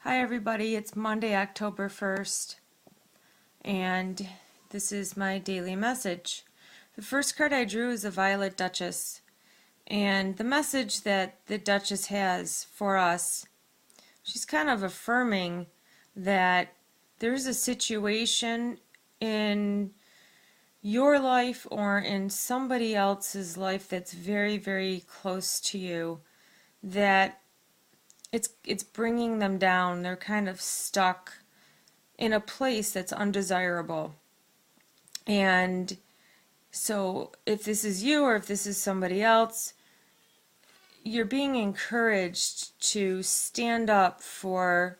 Hi everybody, it's Monday, October 1st, and this is my daily message. The first card I drew is a Violet Duchess, and the message that the Duchess has for us, she's kind of affirming that there's a situation in your life or in somebody else's life that's very, very close to you that it's bringing them down. They're kind of stuck in a place that's undesirable. And so if this is you or if this is somebody else, you're being encouraged to stand up for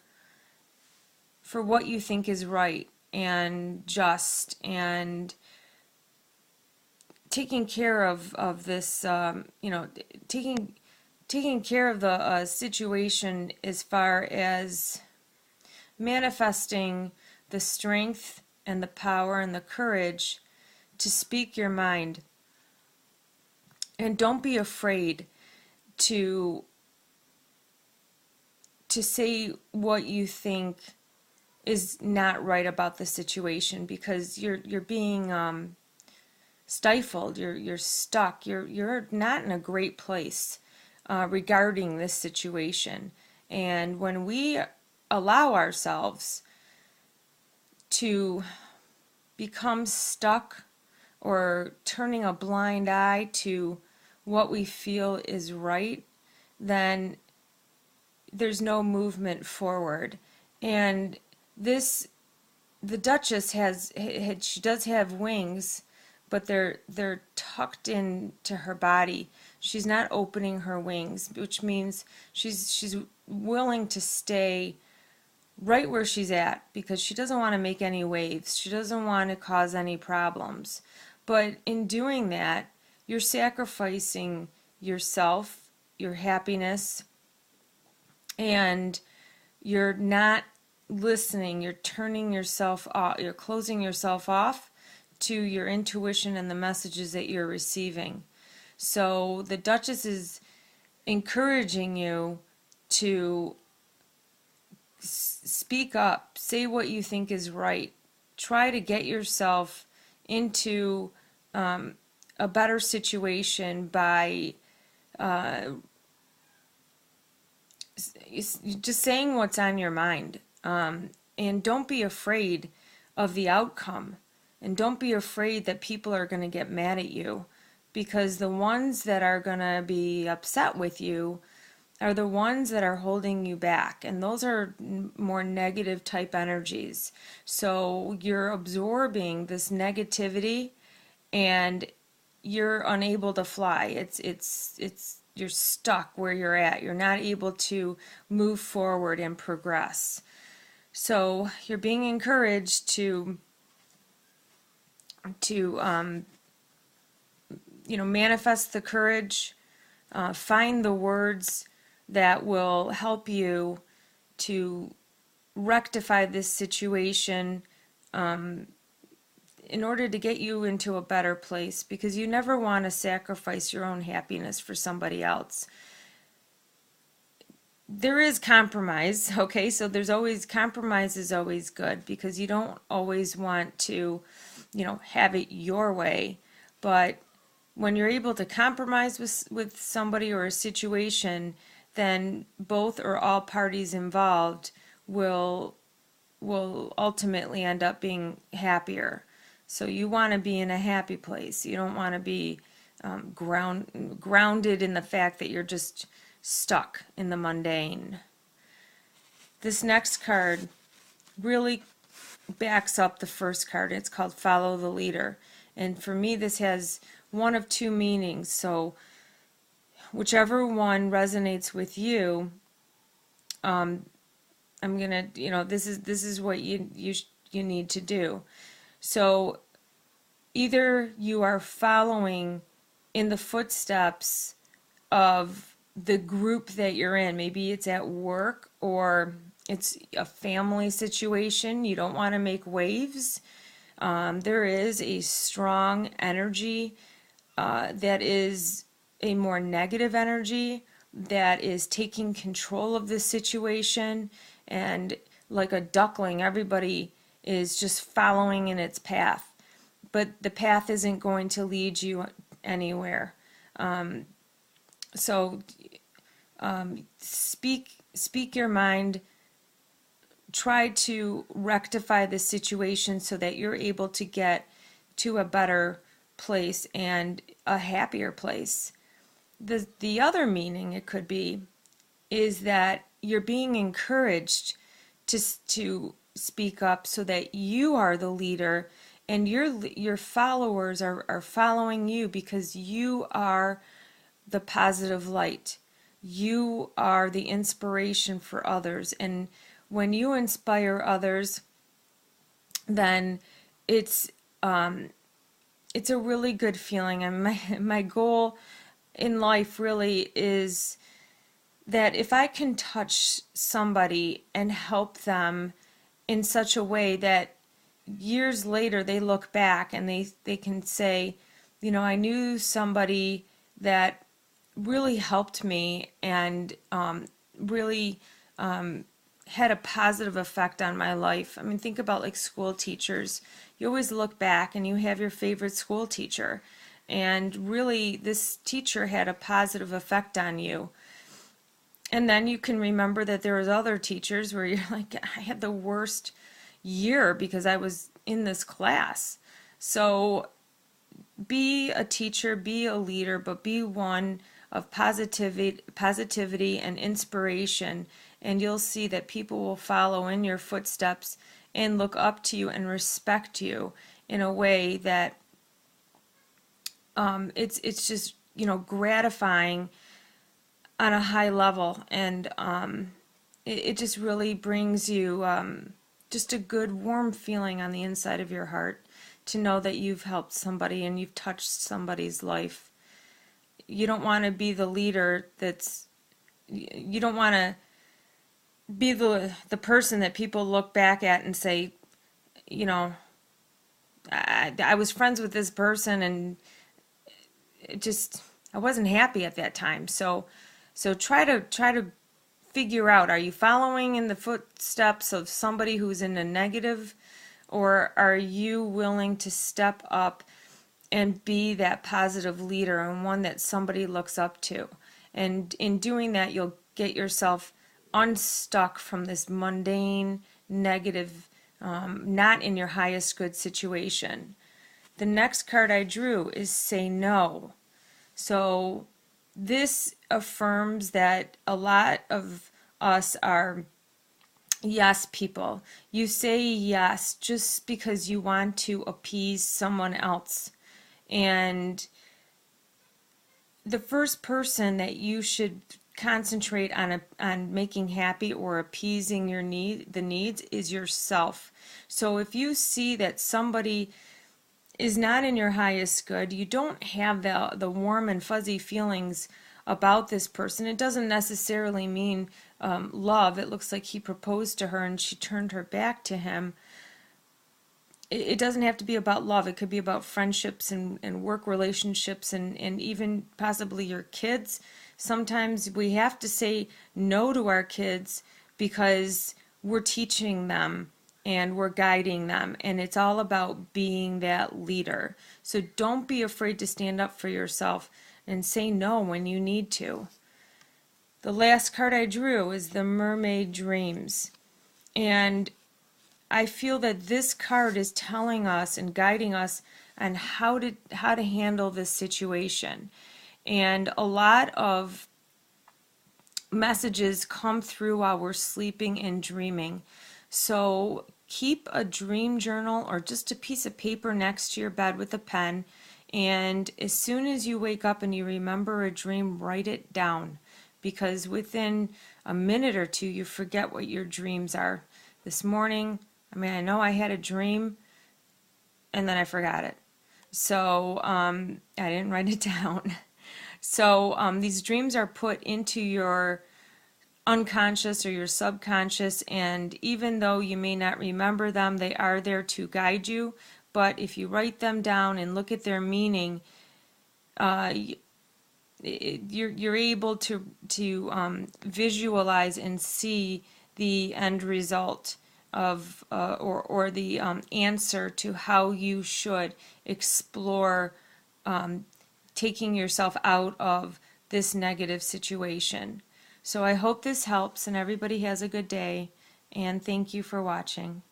what you think is right and just, and taking care of this, taking care of the situation as far as manifesting the strength and the power and the courage to speak your mind. And don't be afraid to say what you think is not right about the situation, because you're being stifled, you're stuck, you're not in a great place regarding this situation. And when we allow ourselves to become stuck or turning a blind eye to what we feel is right, then there's no movement forward. And the Duchess she does have wings, but they're tucked into her body. She's not opening her wings, which means she's willing to stay right where she's at because she doesn't want to make any waves. She doesn't want to cause any problems. But in doing that, you're sacrificing yourself, your happiness, and you're not listening. You're turning yourself off. You're closing yourself off to your intuition and the messages that you're receiving. So the Duchess is encouraging you to speak up, say what you think is right, try to get yourself into a better situation by just saying what's on your mind. And don't be afraid of the outcome. And don't be afraid that people are going to get mad at you, because the ones that are going to be upset with you are the ones that are holding you back, and those are more negative type energies. So you're absorbing this negativity and you're unable to fly. It's you're stuck where you're at. You're not able to move forward and progress. So you're being encouraged to manifest the courage, find the words that will help you to rectify this situation in order to get you into a better place, because you never want to sacrifice your own happiness for somebody else. There is compromise, okay? So compromise is always good, because you don't always want to, have it your way. But when you're able to compromise with somebody or a situation, then both or all parties involved will ultimately end up being happier. So you want to be in a happy place. You don't want to be grounded in the fact that you're just stuck in the mundane. This next card really backs up the first card. It's called Follow the Leader. And for me, this has one of two meanings. So whichever one resonates with you, I'm gonna, this is what you need to do. So either you are following in the footsteps of the group that you're in. Maybe it's at work or it's a family situation. You don't want to make waves. There is a strong energy that is a more negative energy that is taking control of this situation and like a duckling, everybody is just following in its path, but the path isn't going to lead you anywhere. So speak your mind. Try to rectify the situation so that you're able to get to a better place and a happier place. The other meaning it could be is that you're being encouraged to speak up so that you are the leader and your followers are following you because you are the positive light. You are the inspiration for others. And when you inspire others, then it's it's a really good feeling. And my goal in life really is that if I can touch somebody and help them in such a way that years later they look back and they can say, I knew somebody that really helped me and really had a positive effect on my life. I mean, think about like school teachers. You always look back and you have your favorite school teacher. And really, this teacher had a positive effect on you. And then you can remember that there was other teachers where you're like, I had the worst year because I was in this class. So be a teacher, be a leader, but be one of positivity and inspiration, and you'll see that people will follow in your footsteps and look up to you and respect you in a way that it's just gratifying on a high level, and it just really brings you just a good warm feeling on the inside of your heart to know that you've helped somebody and you've touched somebody's life. You don't want to be the leader you don't want to be the person that people look back at and say, I was friends with this person and I wasn't happy at that time. So try to figure out, are you following in the footsteps of somebody who's in a negative, or are you willing to step up and be that positive leader and one that somebody looks up to? And in doing that, you'll get yourself unstuck from this mundane, negative, not in your highest good situation. The next card I drew is say no. So this affirms that a lot of us are yes people. You say yes just because you want to appease someone else. And the first person that you should concentrate on making happy or appeasing the needs is yourself. So if you see that somebody is not in your highest good, you don't have the warm and fuzzy feelings about this person. It doesn't necessarily mean love. It looks like he proposed to her and she turned her back to him. It doesn't have to be about love. It could be about friendships and work relationships and even possibly your kids. Sometimes we have to say no to our kids because we're teaching them and we're guiding them, and it's all about being that leader. So don't be afraid to stand up for yourself and say no when you need to. The last card I drew is the Mermaid Dreams, and I feel that this card is telling us and guiding us on how to handle this situation. And a lot of messages come through while we're sleeping and dreaming. So keep a dream journal or just a piece of paper next to your bed with a pen. And as soon as you wake up and you remember a dream, write it down. Because within a minute or two, you forget what your dreams are. This morning, I know I had a dream and then I forgot it. So I didn't write it down. So these dreams are put into your unconscious or your subconscious, and even though you may not remember them, they are there to guide you. But if you write them down and look at their meaning, you're able to visualize and see the end result of or the answer to how you should explore taking yourself out of this negative situation. So I hope this helps and everybody has a good day, and thank you for watching.